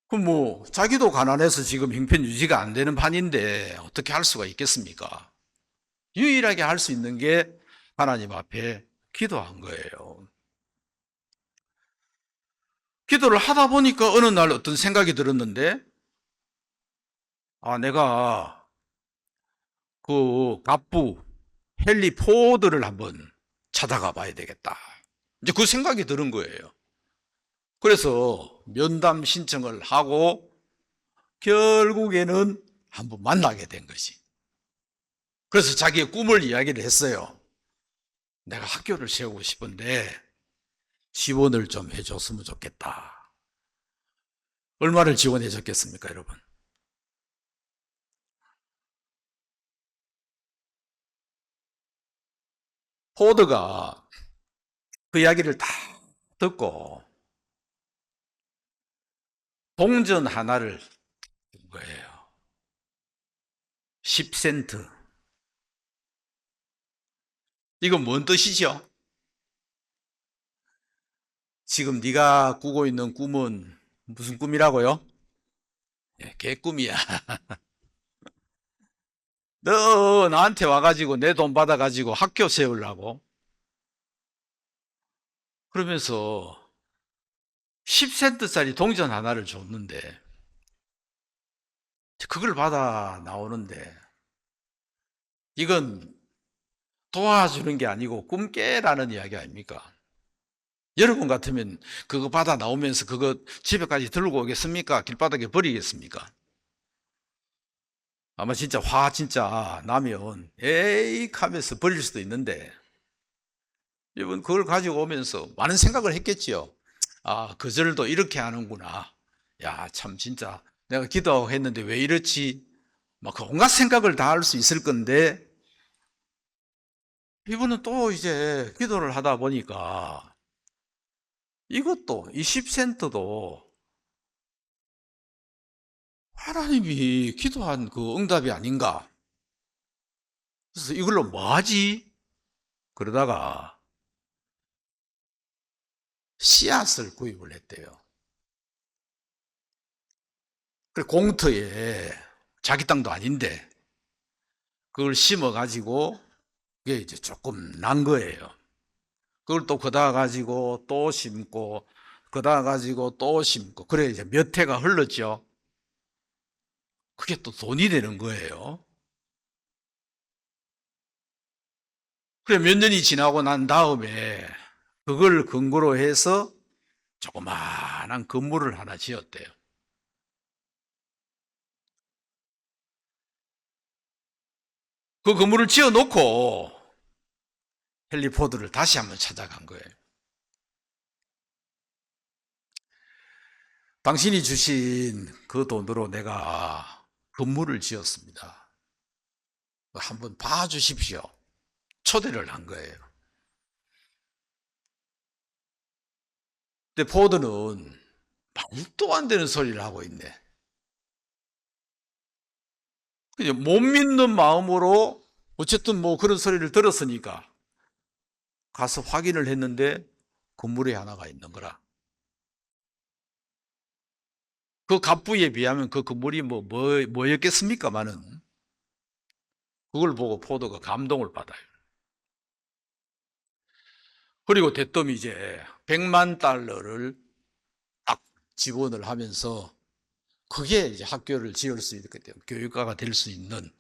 그럼 뭐 자기도 가난해서 지금 형편 유지가 안 되는 판인데 어떻게 할 수가 있겠습니까? 유일하게 할 수 있는 게 하나님 앞에 기도한 거예요. 기도를 하다 보니까 어느 날 어떤 생각이 들었는데, 내가 그 갑부 헨리 포드를 한번 찾아가 봐야 되겠다, 이제 그 생각이 드는 거예요. 그래서 면담 신청을 하고 결국에는 한번 만나게 된 것이. 그래서 자기의 꿈을 이야기를 했어요. 내가 학교를 세우고 싶은데 지원을 좀 해줬으면 좋겠다. 얼마를 지원해 줬겠습니까, 여러분? 포드가 그 이야기를 다 듣고 동전 하나를 준 거예요. 10센트. 이건 뭔 뜻이죠? 지금 네가 꾸고 있는 꿈은 무슨 꿈이라고요? 개꿈이야. 너 나한테 와가지고 내 돈 받아가지고 학교 세우려고? 그러면서 10센트짜리 동전 하나를 줬는데, 그걸 받아 나오는데, 이건 도와주는 게 아니고 꿈 깨라는 이야기 아닙니까? 여러분 같으면 그거 받아 나오면서 그거 집에까지 들고 오겠습니까? 길바닥에 버리겠습니까? 아마 진짜 진짜 나면 에이 하면서 버릴 수도 있는데, 여러분 그걸 가지고 오면서 많은 생각을 했겠지요. 그절도 이렇게 하는구나. 야, 참 진짜 내가 기도하고 했는데 왜 이렇지? 막 온갖 생각을 다 할 수 있을 건데, 이분은 또 이제 기도를 하다 보니까 이것도 20센트도 하나님이 기도한 그 응답이 아닌가. 그래서 이걸로 뭐 하지? 그러다가 씨앗을 구입을 했대요. 그래, 공터에 자기 땅도 아닌데 그걸 심어 가지고 그게 이제 조금 난 거예요. 그걸 또 거다 가지고 또 심고 거다 가지고 또 심고, 그래 이제 몇 해가 흘렀죠. 그게 또 돈이 되는 거예요. 그래, 몇 년이 지나고 난 다음에 그걸 근거로 해서 조그마한 건물을 하나 지었대요. 그 건물을 지어놓고 헨리 포드를 다시 한번 찾아간 거예요. 당신이 주신 그 돈으로 내가 건물을 지었습니다. 한번 봐주십시오. 초대를 한 거예요. 근데 포드는 말도 안 되는 소리를 하고 있네. 못 믿는 마음으로 어쨌든 뭐 그런 소리를 들었으니까 가서 확인을 했는데 건물이 하나가 있는 거라. 그 갑부에 비하면 그 건물이 뭐였겠습니까마는 그걸 보고 포도가 감동을 받아요. 그리고 대뜸 이제 100만 달러를 딱 지원을 하면서 그게 이제 학교를 지을 수 있게 되고 교육가가 될 수 있는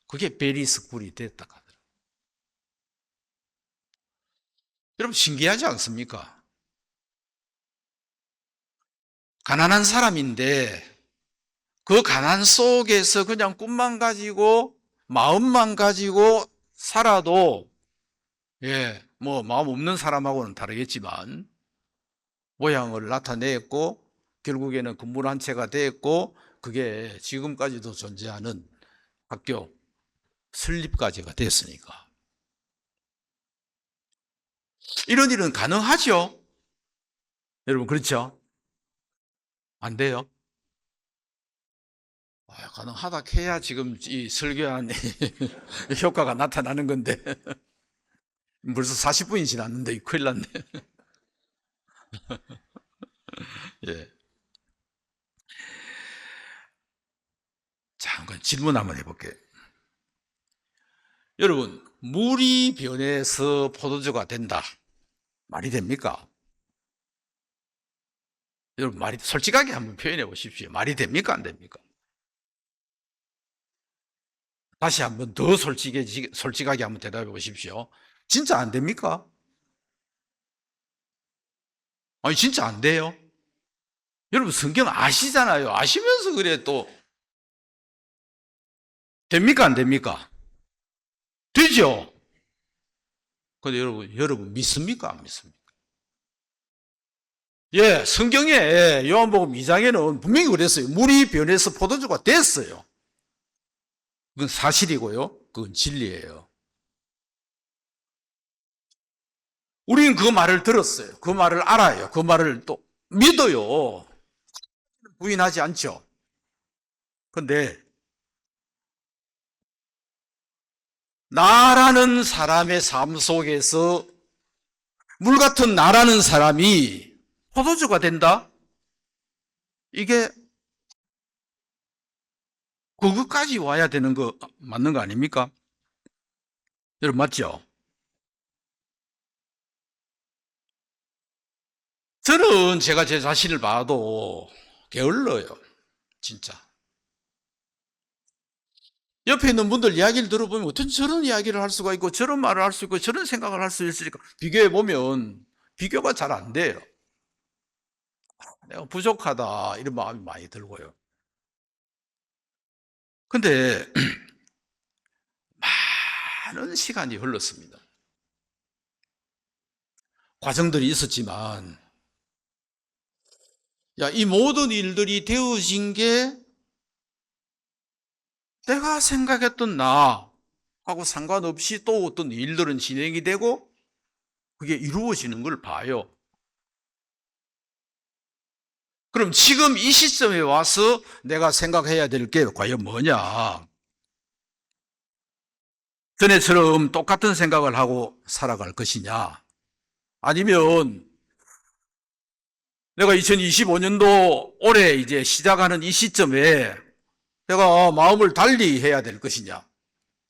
그게 베리스쿨이 됐다 하더라고요. 여러분 신기하지 않습니까? 가난한 사람인데 그 가난 속에서 그냥 꿈만 가지고 마음만 가지고 살아도 뭐 마음 없는 사람하고는 다르겠지만 모양을 나타냈고 결국에는 건물 한 채가 됐고 그게 지금까지도 존재하는 학교 설립까지가 됐으니까 이런 일은 가능하죠? 여러분 그렇죠? 안 돼요? 가능하다 해야 지금 이 설교한 효과가 나타나는 건데 벌써 40분이 지났는데 큰일 났네. 예. 자, 한번 질문 한번 해볼게요. 여러분, 물이 변해서 포도주가 된다. 말이 됩니까? 여러분, 말이, 솔직하게 한번 표현해 보십시오. 말이 됩니까? 안 됩니까? 다시 한번 더 솔직하게 한번 대답해 보십시오. 진짜 안 됩니까? 아니, 진짜 안 돼요? 여러분, 성경 아시잖아요. 아시면서 그래 또. 됩니까? 안 됩니까? 되죠? 근데 여러분 믿습니까? 안 믿습니까? 예, 성경에 요한복음 2장에는 분명히 그랬어요. 물이 변해서 포도주가 됐어요. 그건 사실이고요. 그건 진리예요. 우리는 그 말을 들었어요. 그 말을 알아요. 그 말을 또 믿어요. 부인하지 않죠. 근데 나라는 사람의 삶 속에서 물 같은 나라는 사람이 포도주가 된다? 이게 그것까지 와야 되는 거 맞는 거 아닙니까? 여러분 맞죠? 저는 제가 제 자신을 봐도 게을러요. 진짜. 옆에 있는 분들 이야기를 들어보면 어떻게 저런 이야기를 할 수가 있고 저런 말을 할 수 있고 저런 생각을 할 수 있으니까 비교해 보면 비교가 잘 안 돼요. 내가 부족하다 이런 마음이 많이 들고요. 근데 많은 시간이 흘렀습니다. 과정들이 있었지만 이 모든 일들이 되어진 게 내가 생각했던 나하고 상관없이 또 어떤 일들은 진행이 되고 그게 이루어지는 걸 봐요. 그럼 지금 이 시점에 와서 내가 생각해야 될 게 과연 뭐냐? 전에처럼 똑같은 생각을 하고 살아갈 것이냐? 아니면 내가 2025년도 올해 이제 시작하는 이 시점에 내가 마음을 달리 해야 될 것이냐?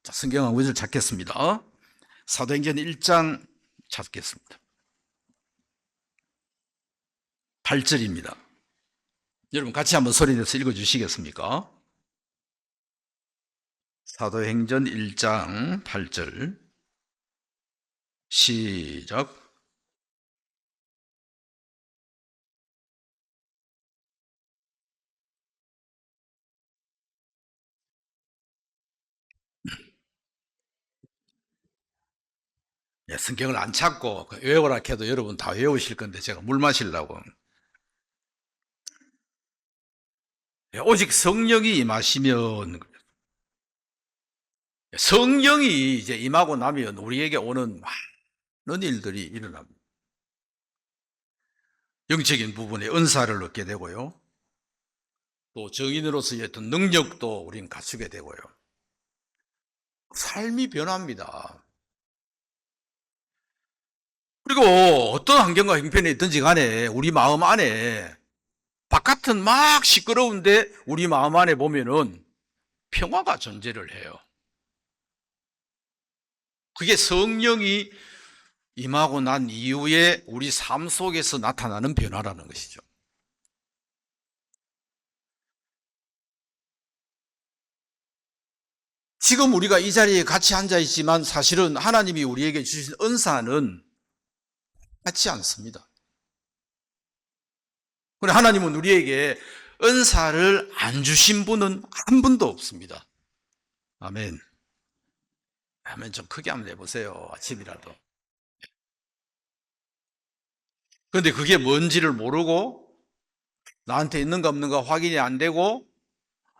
자, 성경 한 구절 찾겠습니다. 사도행전 1장 찾겠습니다. 8절입니다. 여러분 같이 한번 소리내서 읽어주시겠습니까? 사도행전 1장 8절 시작. 예, 성경을 안 찾고 외우라 해도 여러분 다 외우실 건데 제가 물 마시려고. 예, 오직 성령이 임하시면, 성령이 이제 임하고 나면 우리에게 오는 많은 일들이 일어납니다. 영적인 부분에 은사를 얻게 되고요. 또 정인으로서의 어떤 능력도 우리는 갖추게 되고요. 삶이 변합니다. 그리고 어떤 환경과 형편에 있든지 간에 우리 마음 안에, 바깥은 막 시끄러운데 우리 마음 안에 보면은 평화가 존재를 해요. 그게 성령이 임하고 난 이후에 우리 삶 속에서 나타나는 변화라는 것이죠. 지금 우리가 이 자리에 같이 앉아 있지만 사실은 하나님이 우리에게 주신 은사는 같지 않습니다. 그런데 하나님은 우리에게 은사를 안 주신 분은 한 분도 없습니다. 아멘. 아멘. 좀 크게 한번 해보세요. 아침이라도. 그런데 그게 뭔지를 모르고 나한테 있는가 없는가 확인이 안 되고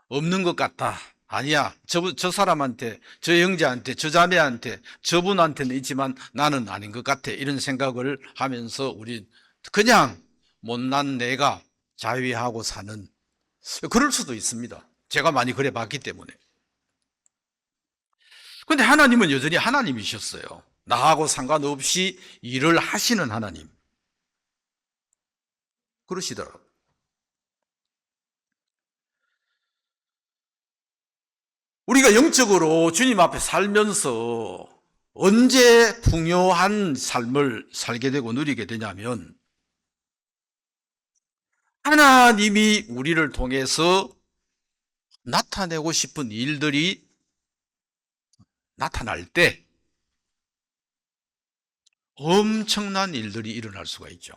없는 것 같다. 아니야. 저 사람한테, 저 형제한테, 저 자매한테, 저분한테는 있지만 나는 아닌 것 같아. 이런 생각을 하면서 우리 그냥 못난 내가 자위하고 사는, 그럴 수도 있습니다. 제가 많이 그래 봤기 때문에. 근데 하나님은 여전히 하나님이셨어요. 나하고 상관없이 일을 하시는 하나님. 그러시더라고요. 우리가 영적으로 주님 앞에 살면서 언제 풍요한 삶을 살게 되고 누리게 되냐면, 하나님이 우리를 통해서 나타내고 싶은 일들이 나타날 때 엄청난 일들이 일어날 수가 있죠.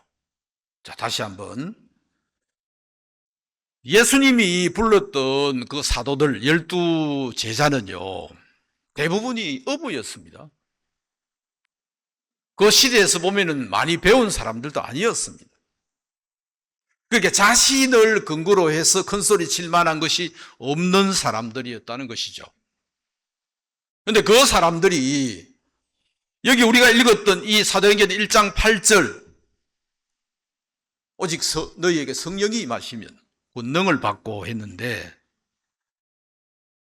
자, 다시 한번. 예수님이 불렀던 그 사도들 12제자는요, 대부분이 어부였습니다. 그 시대에서 보면은 많이 배운 사람들도 아니었습니다. 그러니까 자신을 근거로 해서 큰소리 칠 만한 것이 없는 사람들이었다는 것이죠. 그런데 그 사람들이 여기 우리가 읽었던 이 사도행전 1장 8절, 오직 너희에게 성령이 임하시면 권능을 받고 했는데,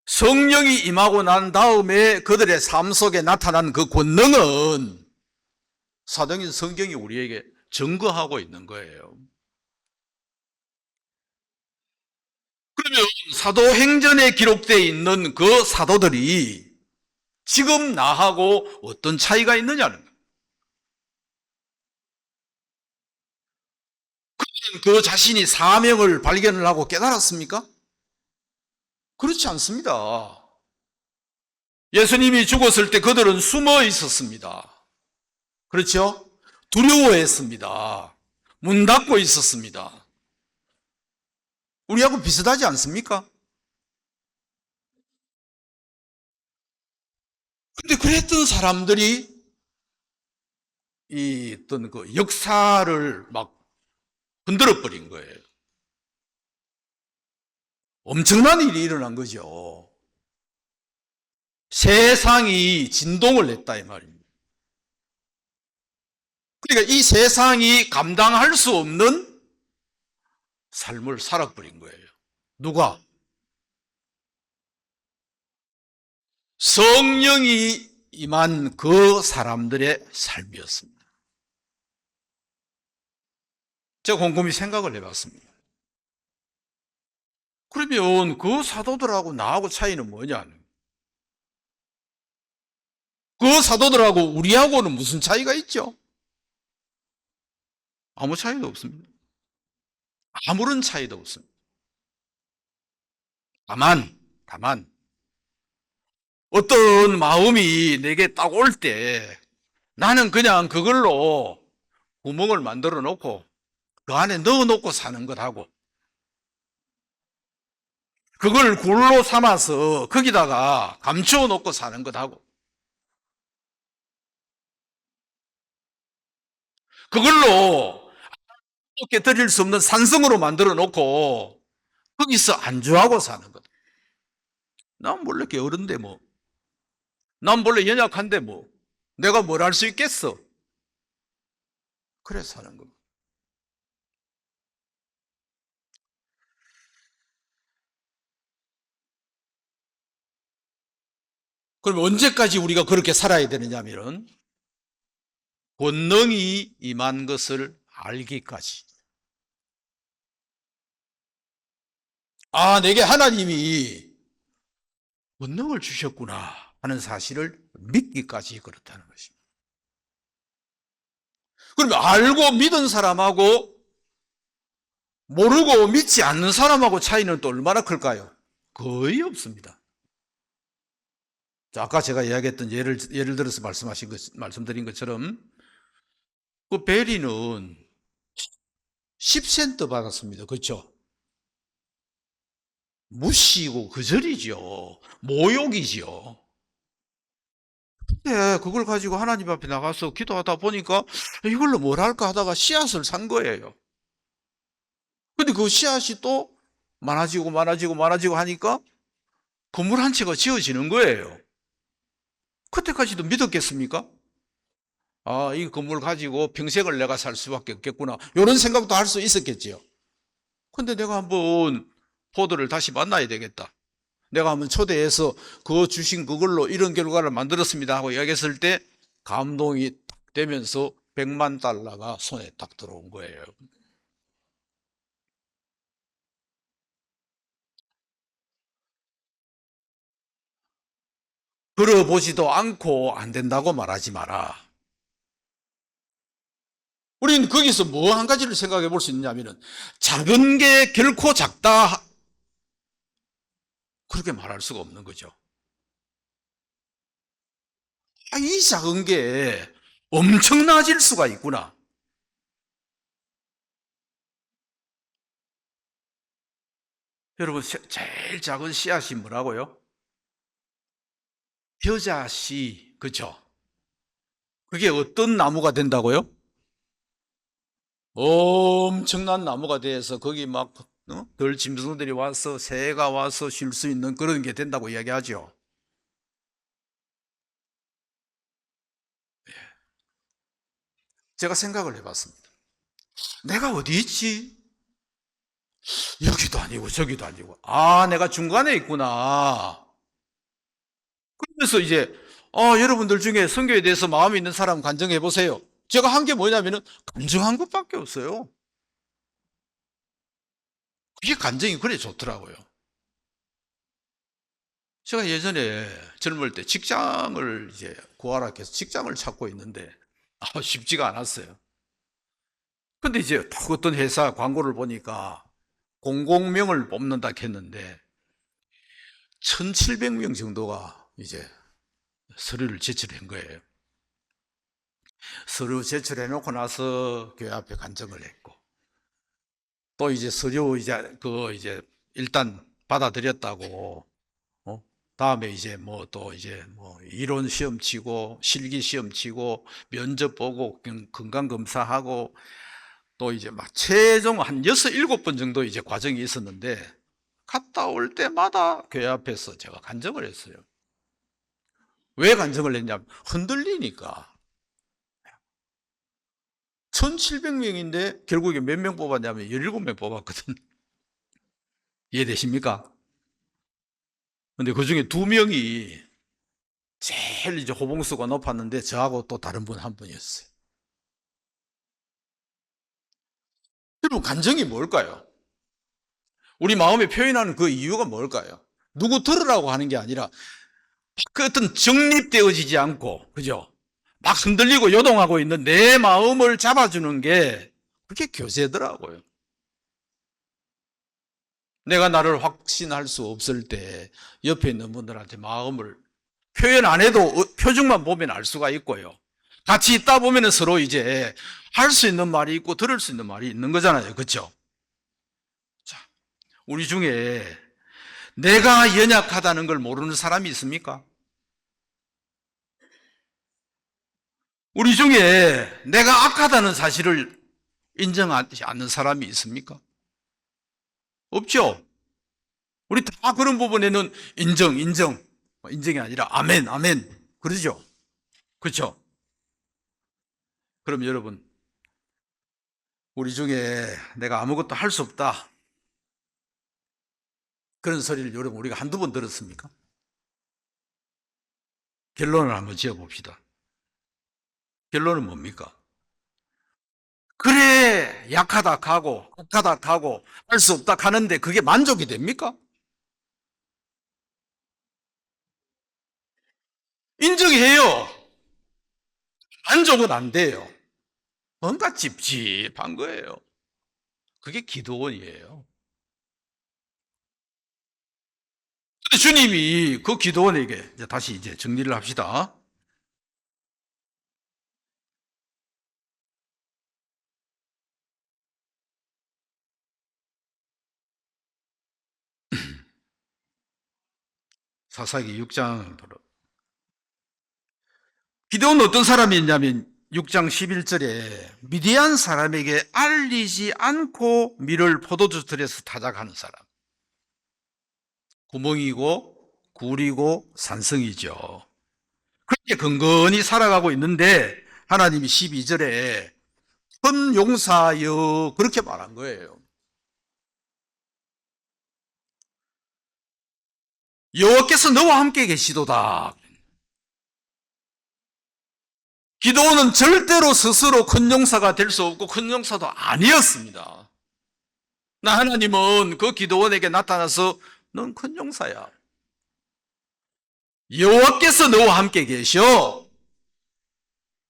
성령이 임하고 난 다음에 그들의 삶 속에 나타난 그 권능은 사도행전 성경이 우리에게 증거하고 있는 거예요. 그러면 사도행전에 기록되어 있는 그 사도들이 지금 나하고 어떤 차이가 있느냐는 거예요. 그 자신이 사명을 발견을 하고 깨달았습니까? 그렇지 않습니다. 예수님이 죽었을 때 그들은 숨어 있었습니다. 그렇죠? 두려워했습니다. 문 닫고 있었습니다. 우리하고 비슷하지 않습니까? 근데 그랬던 사람들이 이 어떤 그 역사를 막 흔들어 버린 거예요. 엄청난 일이 일어난 거죠. 세상이 진동을 했다 이 말입니다. 그러니까 이 세상이 감당할 수 없는 삶을 살아버린 거예요. 누가? 성령이 임한 그 사람들의 삶이었습니다. 제가 곰곰이 생각을 해봤습니다. 그러면 그 사도들하고 나하고 차이는 뭐냐? 그 사도들하고 우리하고는 무슨 차이가 있죠? 아무 차이도 없습니다. 아무런 차이도 없습니다. 다만 어떤 마음이 내게 딱 올 때 나는 그냥 그걸로 구멍을 만들어 놓고 그 안에 넣어 놓고 사는 것하고 그걸 굴로 삼아서 거기다가 감추어 놓고 사는 것하고 그걸로 깨뜨릴 수 없는 산성으로 만들어 놓고 거기서 안주하고 사는 것. 난 원래 게으른데 뭐. 난 원래 연약한데 뭐. 내가 뭘 할 수 있겠어. 그래 사는 겁니다. 그럼 언제까지 우리가 그렇게 살아야 되느냐 하면 권능이 임한 것을 알기까지. 아, 내게 하나님이 권능을 주셨구나 하는 사실을 믿기까지 그렇다는 것입니다. 그러면 알고 믿은 사람하고 모르고 믿지 않는 사람하고 차이는 또 얼마나 클까요? 거의 없습니다. 자, 아까 제가 이야기했던 예를 들어서 말씀드린 것처럼 그 베리는 10센트 받았습니다. 그렇죠? 무시고 거절이죠. 모욕이죠. 근데 그걸 가지고 하나님 앞에 나가서 기도하다 보니까 이걸로 뭘 할까 하다가 씨앗을 산 거예요. 근데 그 씨앗이 또 많아지고 하니까 건물 한 채가 지어지는 거예요. 그때까지도 믿었겠습니까? 아, 이 건물 가지고 평생을 내가 살 수밖에 없겠구나. 이런 생각도 할 수 있었겠지요. 근데 내가 한번 포도를 다시 만나야 되겠다. 내가 한번 초대해서 그 주신 그걸로 이런 결과를 만들었습니다 하고 이야기했을 때 감동이 딱 되면서 100만 달러가 손에 딱 들어온 거예요. 들어보지도 않고 안 된다고 말하지 마라. 우리는 거기서 뭐 한 가지를 생각해 볼 수 있냐면은 작은 게 결코 작다 그렇게 말할 수가 없는 거죠. 아, 이 작은 게 엄청나질 수가 있구나. 여러분 제일 작은 씨앗이 뭐라고요? 겨자씨, 그렇죠? 그게 어떤 나무가 된다고요? 엄청난 나무가 돼서 거기 막 들짐승들이 와서 새가 와서 쉴 수 있는 그런 게 된다고 이야기하죠. 제가 생각을 해봤습니다. 내가 어디 있지? 여기도 아니고 저기도 아니고. 아, 내가 중간에 있구나. 그래서 이제 여러분들 중에 선교에 대해서 마음이 있는 사람 간증해 보세요. 제가 한 게 뭐냐면은 간증한 것밖에 없어요. 그게 간증이 그래 좋더라고요. 제가 예전에 젊을 때 직장을 이제 구하라 해서 직장을 찾고 있는데 쉽지가 않았어요. 근데 이제 딱 어떤 회사 광고를 보니까 공공명을 뽑는다 했는데 1,700명 정도가 이제 서류를 제출한 거예요. 서류 제출해 놓고 나서 교회 앞에 간증을 했고 또 이제 서류 이제 일단 받아들였다고 다음에 이제 뭐 또 이제 뭐 이론 시험 치고 실기 시험 치고 면접 보고 건강 검사하고 또 이제 막 최종 한 6, 7번 정도 이제 과정이 있었는데 갔다 올 때마다 교회 앞에서 제가 간증을 했어요. 왜 간증을 했냐면 흔들리니까 1,700명인데 결국에 몇 명 뽑았냐면 17명 뽑았거든. 이해되십니까? 근데 그 중에 2명이 제일 이제 호봉수가 높았는데 저하고 또 다른 분 한 분이었어요. 여러분, 간증이 뭘까요? 우리 마음에 표현하는 그 이유가 뭘까요? 누구 들으라고 하는 게 아니라 그 어떤 정립되어지지 않고, 그죠? 막 흔들리고 요동하고 있는 내 마음을 잡아주는 게 그게 교제더라고요. 내가 나를 확신할 수 없을 때 옆에 있는 분들한테 마음을 표현 안 해도 표정만 보면 알 수가 있고요. 같이 있다 보면 서로 이제 할 수 있는 말이 있고 들을 수 있는 말이 있는 거잖아요. 그렇죠? 자, 우리 중에 내가 연약하다는 걸 모르는 사람이 있습니까? 우리 중에 내가 악하다는 사실을 인정하지 않는 사람이 있습니까? 없죠? 우리 다 그런 부분에는 인정이 아니라 아멘, 아멘. 그러죠? 그렇죠? 그럼 여러분, 우리 중에 내가 아무것도 할 수 없다. 그런 소리를 여러분 우리가 한두 번 들었습니까? 결론을 한번 지어봅시다. 결론은 뭡니까? 그래, 약하다 하고, 악하다 하고, 할 수 없다 하는데 그게 만족이 됩니까? 인정해요. 만족은 안 돼요. 뭔가 찝찝한 거예요. 그게 기도원이에요. 근데 주님이 그 기도원에게 다시 이제 정리를 합시다. 사사기 6장 기도원은 어떤 사람이었냐면 6장 11절에 미디안 사람에게 알리지 않고 밀을 포도주 들여서 타작하는 사람. 구멍이고 굴이고 산성이죠. 그렇게 근근히 살아가고 있는데 하나님이 12절에 큰 용사여 그렇게 말한 거예요. 여호와께서 너와 함께 계시도다. 기도원은 절대로 스스로 큰 용사가 될 수 없고 큰 용사도 아니었습니다. 나 하나님은 그 기도원에게 나타나서 넌 큰 용사야. 여호와께서 너와 함께 계셔.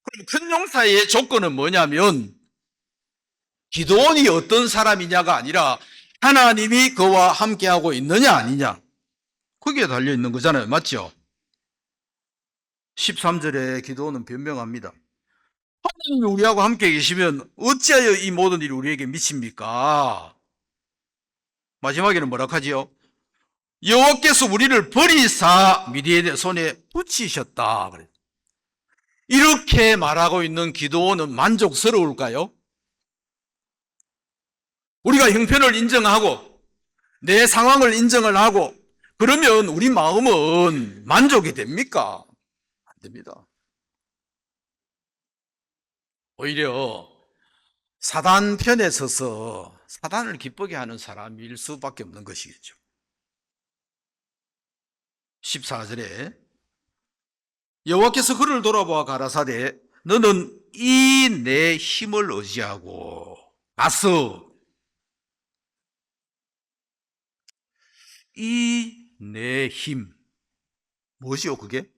그럼 큰 용사의 조건은 뭐냐면 기도원이 어떤 사람이냐가 아니라 하나님이 그와 함께하고 있느냐 아니냐. 거기에 달려있는 거잖아요. 맞죠? 13절에 기도원은 변명합니다. 하나님이 우리하고 함께 계시면 어찌하여 이 모든 일이 우리에게 미칩니까? 마지막에는 뭐라 하지요? 여호와께서 우리를 버리사 미디안의 손에 붙이셨다. 이렇게 말하고 있는 기도원은 만족스러울까요? 우리가 형편을 인정하고 내 상황을 인정을 하고 그러면 우리 마음은 만족이 됩니까? 안 됩니다. 오히려 사단 편에 서서 사단을 기쁘게 하는 사람일 수밖에 없는 것이겠죠. 14절에 여호와께서 그를 돌아보아 가라사대 너는 이 내 힘을 의지하고 가서 이 내 힘 무엇이요 그게?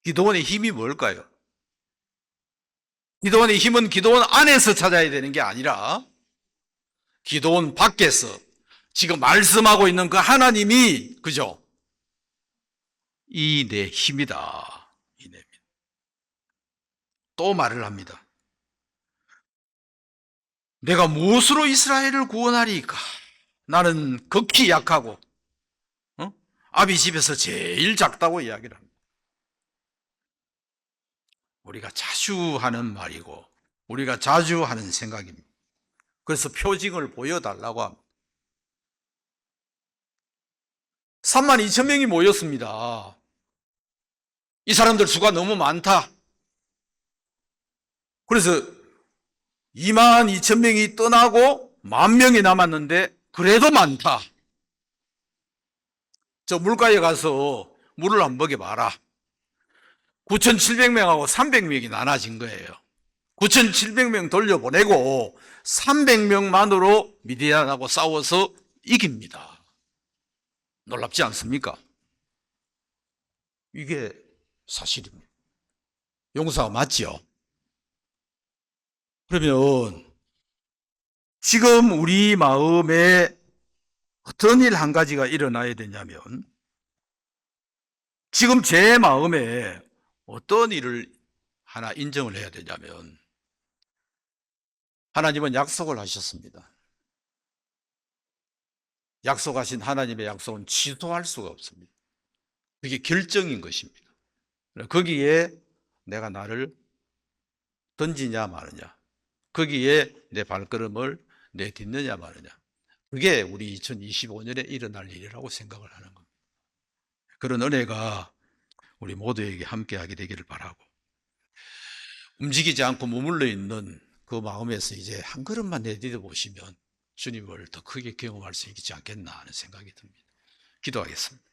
기도원의 힘이 뭘까요? 기도원의 힘은 기도원 안에서 찾아야 되는 게 아니라 기도원 밖에서 지금 말씀하고 있는 그 하나님이 그죠? 이 내 힘이다. 이 내 힘. 또 말을 합니다. 내가 무엇으로 이스라엘을 구원하리까? 나는 극히 약하고 아비 집에서 제일 작다고 이야기를 합니다. 우리가 자주 하는 말이고 우리가 자주 하는 생각입니다. 그래서 표징을 보여달라고 합니다. 32,000명이 모였습니다. 이 사람들 수가 너무 많다. 그래서 22,000명이 떠나고 10,000명이 남았는데 그래도 많다. 저 물가에 가서 물을 한번 먹여봐라. 9,700명하고 300명이 나눠진 거예요. 9,700명 돌려보내고 300명만으로 미디안하고 싸워서 이깁니다. 놀랍지 않습니까? 이게 사실입니다. 용사가 맞지요? 그러면 지금 우리 마음에 어떤 일 한 가지가 일어나야 되냐면 지금 제 마음에 어떤 일을 하나 인정을 해야 되냐면, 하나님은 약속을 하셨습니다. 약속하신 하나님의 약속은 취소할 수가 없습니다. 그게 결정인 것입니다. 거기에 내가 나를 던지냐 마느냐, 거기에 내 발걸음을 내딛느냐 마느냐, 그게 우리 2025년에 일어날 일이라고 생각을 하는 겁니다. 그런 은혜가 우리 모두에게 함께하게 되기를 바라고, 움직이지 않고 머물러 있는 그 마음에서 이제 한 걸음만 내디뎌 보시면 주님을 더 크게 경험할 수 있지 않겠나 하는 생각이 듭니다. 기도하겠습니다.